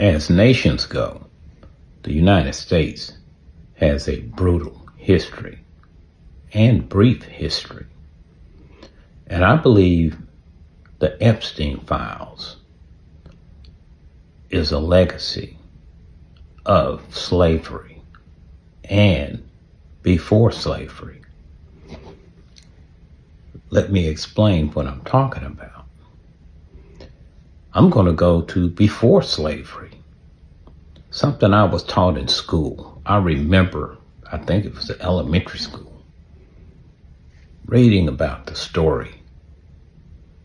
As nations go, the United States has a brutal history and brief history. And I believe the Epstein files is a legacy of slavery and before slavery. Let me explain what I'm talking about. I'm going to go to before slavery. Something I was taught in school. I remember, I think it was elementary school, reading about the story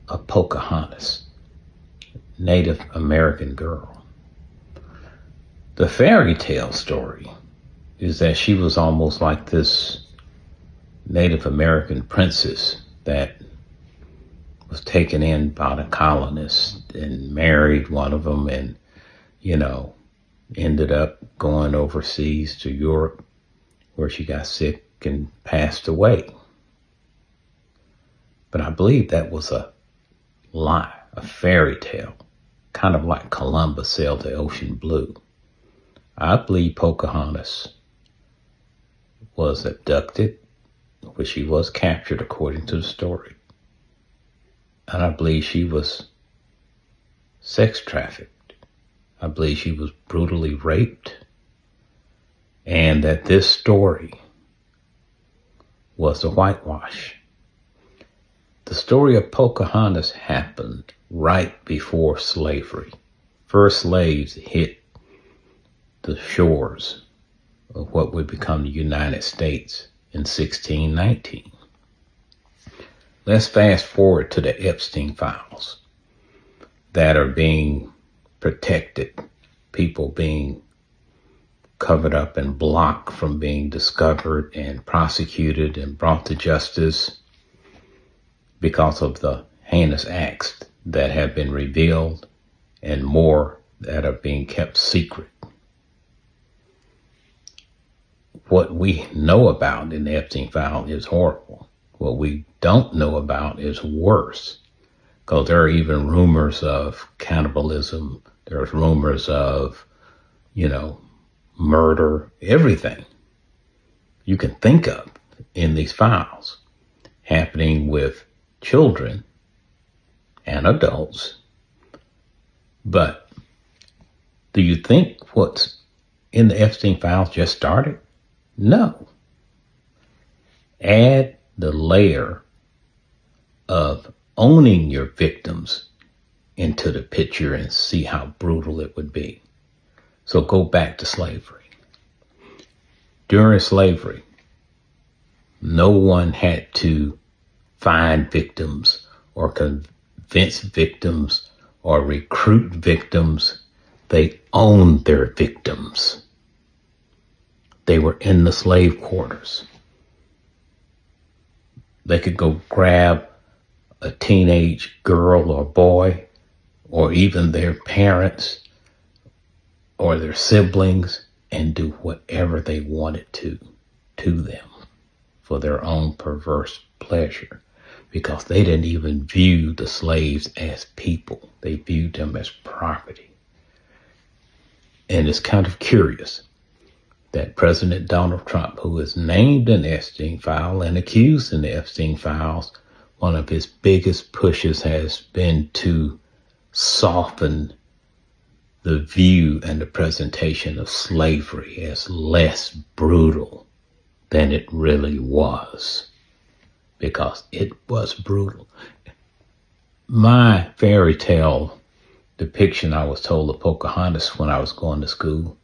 of Pocahontas, Native American girl. The fairy tale story is that she was almost like this Native American princess that was taken in by the colonists and married one of them and, ended up going overseas to Europe where she got sick and passed away. But I believe that was a lie, a fairy tale, kind of like Columbus sailed the ocean blue. I believe Pocahontas was abducted, but she was captured according to the story. And I believe she was sex trafficked. I believe she was brutally raped. And that this story was a whitewash. The story of Pocahontas happened right before slavery. First slaves hit the shores of what would become the United States in 1619. Let's fast forward to the Epstein files that are being protected, people being covered up and blocked from being discovered and prosecuted and brought to justice because of the heinous acts that have been revealed and more that are being kept secret. What we know about in the Epstein file is horrible. What we don't know about is worse, because there are even rumors of cannibalism. There's rumors of, murder, everything you can think of in these files happening with children and adults. But do you think what's in the Epstein files just started? No. Add the layer of owning your victims into the picture and see how brutal it would be. So go back to slavery. During slavery, no one had to find victims or convince victims or recruit victims. They owned their victims. They were in the slave quarters. They could go grab a teenage girl or boy, or even their parents or their siblings, and do whatever they wanted to them for their own perverse pleasure, because they didn't even view the slaves as people. They viewed them as property. And it's kind of curious that President Donald Trump, who is named in the Epstein file and accused in the Epstein files, one of his biggest pushes has been to soften the view and the presentation of slavery as less brutal than it really was, because it was brutal. My fairy tale depiction I was told of Pocahontas when I was going to school,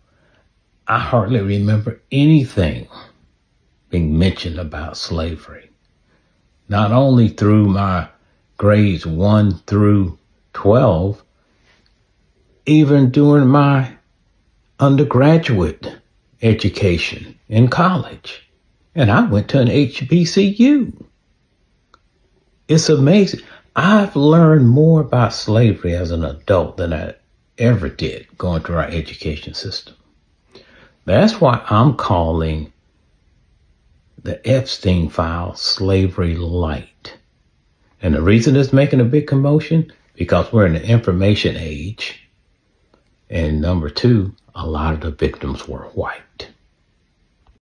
I hardly remember anything being mentioned about slavery. Not only through my grades 1 through 12, even during my undergraduate education in college. And I went to an HBCU. It's amazing. I've learned more about slavery as an adult than I ever did going through our education system. That's why I'm calling the Epstein file slavery light. And the reason it's making a big commotion, because we're in the information age. And number two, a lot of the victims were white.